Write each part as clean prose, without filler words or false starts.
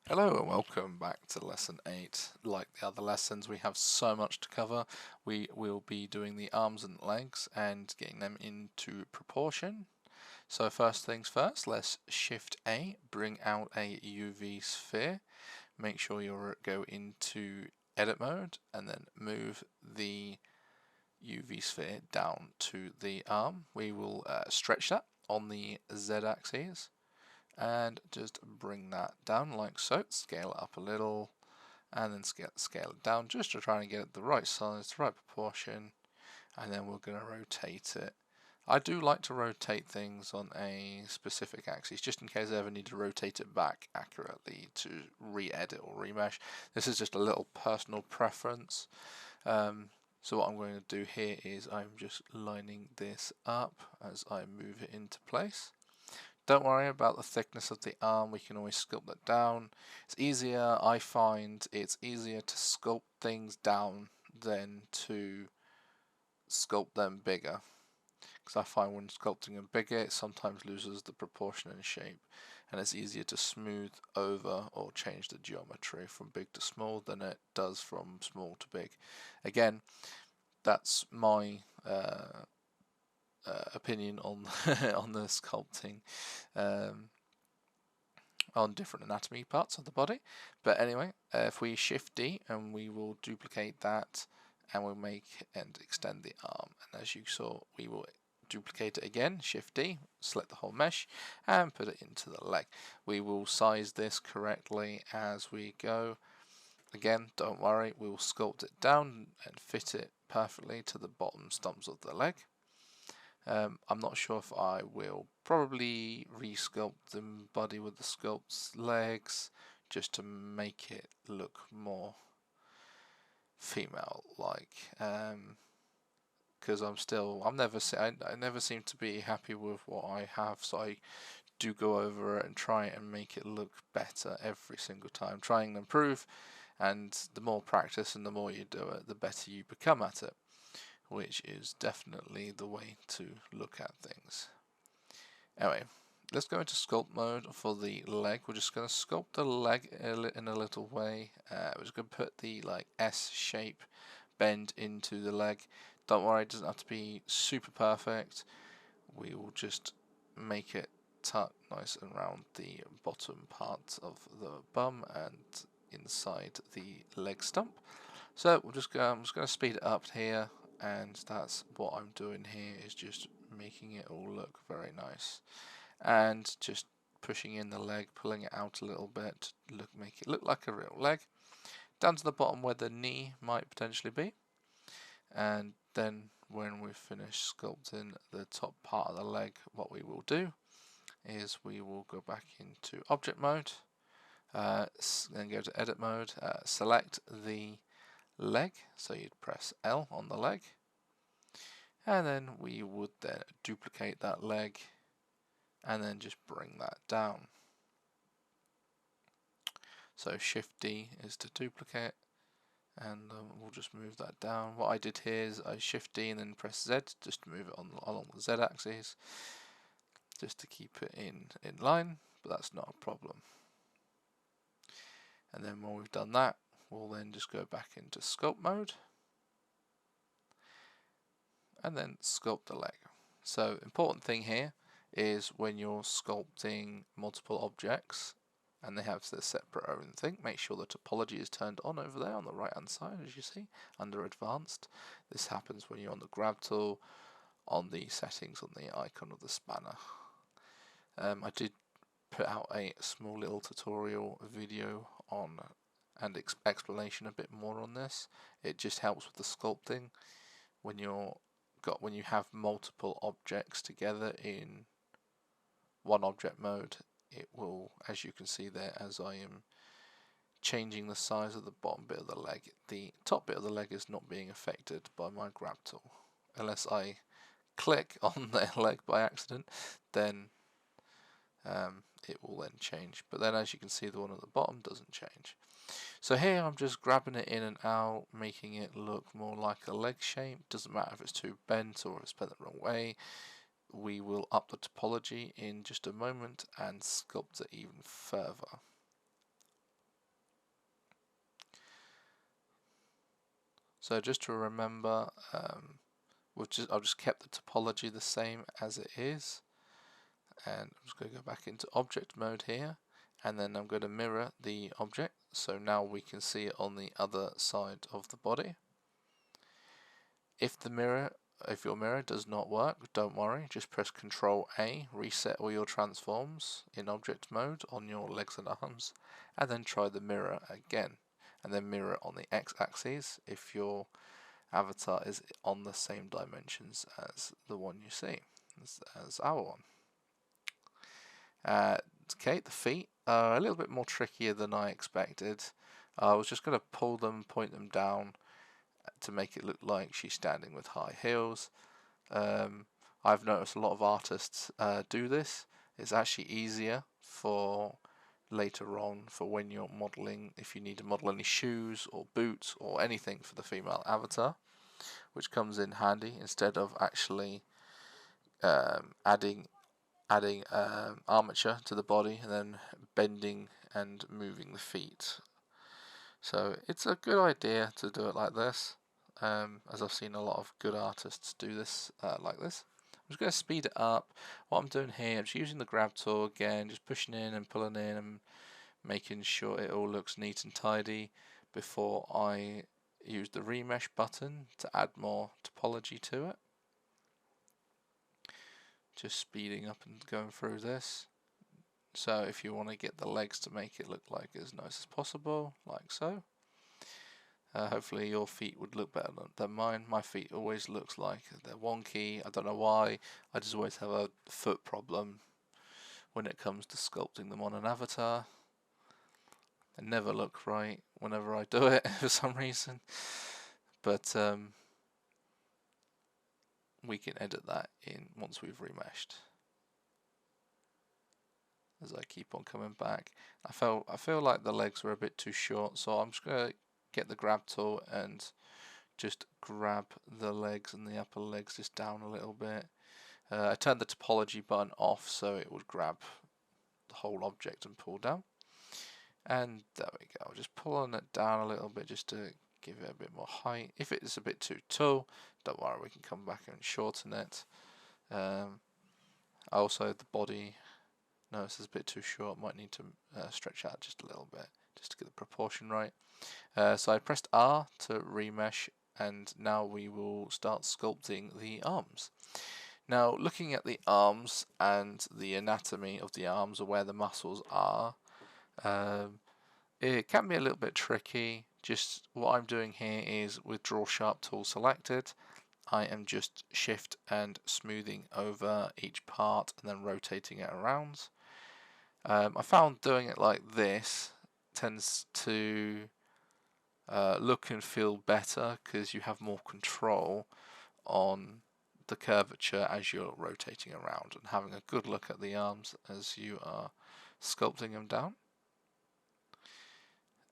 Hello and welcome back to lesson 8. Like the other lessons, we have so much to cover. We will be doing the arms and legs and getting them into proportion. So first things first, let's shift A, bring out a UV sphere. Make sure you go into edit mode and then move the UV sphere down to the arm. We will stretch that on the Z axis and just bring that down like so. Scale it up a little and then scale it down just to try and get it the right size, the right proportion, and then we're going to rotate it. I do like to rotate things on a specific axis just in case I ever need to rotate it back accurately to re-edit or remesh. This is just a little personal preference. So what I'm going to do here is I'm just lining this up as I move it into place. Don't worry about the thickness of the arm, we can always sculpt that down. It's easier, I find it's easier to sculpt things down than to sculpt them bigger. Because I find when sculpting them bigger, it sometimes loses the proportion and shape, and it's easier to smooth over or change the geometry from big to small than it does from small to big. Again, that's my opinion on on the sculpting. On different anatomy parts of the body. But anyway, if we shift D and we will duplicate that and we'll make and extend the arm. And as you saw, we will duplicate it again, shift D, select the whole mesh and put it into the leg. We will size this correctly as we go. Again, don't worry, we will sculpt it down and fit it perfectly to the bottom stumps of the leg. I'm not sure if I will probably resculpt the body with the sculpt's legs just to make it look more female-like. Because I never seem to be happy with what I have, so I do go over it and try and make it look better every single time, trying to improve. And the more practice and the more you do it, the better you become at it, which is definitely the way to look at things. Anyway, let's go into sculpt mode for the leg. We're just going to sculpt the leg in a little way. We're just going to put the S shape bend into the leg. Don't worry, it doesn't have to be super perfect. We will just make it tuck nice and round the bottom part of the bum and inside the leg stump. So I'm just going to speed it up here, and that's what I'm doing here, is just making it all look very nice and just pushing in the leg, pulling it out a little bit to make it look like a real leg, down to the bottom where the knee might potentially be. And then when we've finished sculpting the top part of the leg, what we will do is we will go back into object mode, then go to edit mode, select the leg, so you'd press L on the leg, and then we would then duplicate that leg and then just bring that down. So shift D is to duplicate, and we'll just move that down. What I did here is I shift D and then press Z just to move it along the Z axis, just to keep it in line, but that's not a problem. And then when we've done that, we'll then just go back into sculpt mode and then sculpt the leg. So important thing here is when you're sculpting multiple objects and they have their separate own thing, make sure the topology is turned on over there on the right hand side, as you see under advanced. This happens when you're on the grab tool on the settings on the icon of the spanner. I did put out a small little tutorial video on and explanation a bit more on this. It just helps with the sculpting when you have multiple objects together in one object mode. It will, as you can see there, as I am changing the size of the bottom bit of the leg, the top bit of the leg is not being affected by my grab tool. Unless I click on their leg by accident, then it will then change. But then, as you can see, the one at the bottom doesn't change. So here I'm just grabbing it in and out, making it look more like a leg shape. Doesn't matter if it's too bent or it's bent the wrong way. We will up the topology in just a moment and sculpt it even further. So just to remember, I've just kept the topology the same as it is, and I'm just going to go back into object mode here, and then I'm going to mirror the object, so now we can see it on the other side of the body. If your mirror does not work, don't worry, just press Ctrl A, reset all your transforms in object mode on your legs and arms, and then try the mirror again, and then mirror on the x-axis if your avatar is on the same dimensions as the one you see, as our one. Okay, the feet are a little bit more trickier than I expected. I was just going to pull them, point them down to make it look like she's standing with high heels. I've noticed a lot of artists do this. It's actually easier for later on for when you're modeling, if you need to model any shoes or boots or anything for the female avatar, which comes in handy instead of actually adding armature to the body and then bending and moving the feet. So it's a good idea to do it like this, as I've seen a lot of good artists do this like this. I'm just going to speed it up. What I'm doing here, I'm just using the grab tool again, just pushing in and pulling in and making sure it all looks neat and tidy before I use the remesh button to add more topology to it. Just speeding up and going through this. So if you want to get the legs to make it look like as nice as possible, like so. Hopefully your feet would look better than mine. My feet always looks like they're wonky. I don't know why. I just always have a foot problem when it comes to sculpting them on an avatar. They never look right whenever I do it for some reason. But we can edit that in once we've remeshed. As I keep on coming back, I feel like the legs were a bit too short, so I'm just gonna get the grab tool and just grab the legs and the upper legs just down a little bit. I turned the topology button off so it would grab the whole object and pull down. And there we go, just pulling it down a little bit just to give it a bit more height. If it's a bit too tall, don't worry, we can come back and shorten it. Also the body, notice it's a bit too short, might need to stretch out just a little bit just to get the proportion right. So I pressed R to remesh, and now we will start sculpting the arms. Now looking at the arms and the anatomy of the arms or where the muscles are, it can be a little bit tricky. Just what I'm doing here is with draw sharp tool selected, I am just shift and smoothing over each part and then rotating it around. I found doing it like this tends to look and feel better because you have more control on the curvature as you're rotating around and having a good look at the arms as you are sculpting them down.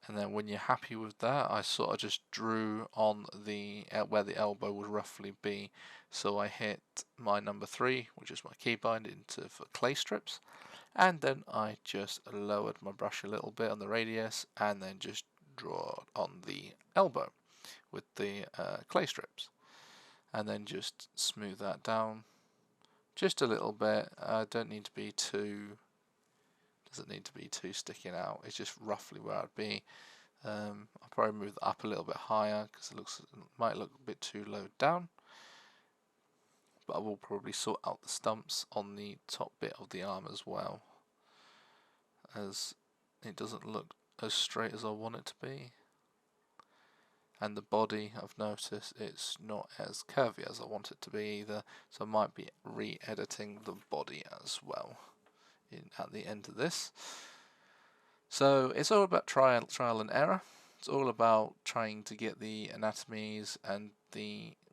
And then when you're happy with that, I sort of just drew on the where the elbow would roughly be. So I hit my number 3, which is my keybind, into for clay strips, and then I just lowered my brush a little bit on the radius and then just draw on the elbow with the clay strips, and then just smooth that down just a little bit. Doesn't need to be too sticking out. It's just roughly where I'd be. I'll probably move that up a little bit higher because it might look a bit too low down, but I will probably sort out the stumps on the top bit of the arm as well, as it doesn't look as straight as I want it to be. And the body, I've noticed it's not as curvy as I want it to be either, so I might be re-editing the body as well at the end of this. So it's all about trial and error. It's all about trying to get the anatomies and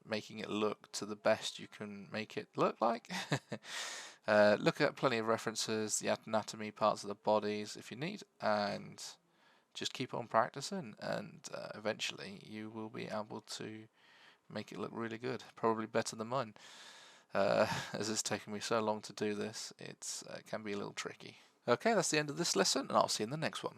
making it look to the best you can make it look like. Look at plenty of references, the anatomy parts of the bodies if you need, and just keep on practicing, and eventually you will be able to make it look really good, probably better than mine. As it's taken me so long to do this, it can be a little tricky. Okay, that's the end of this lesson, and I'll see you in the next one.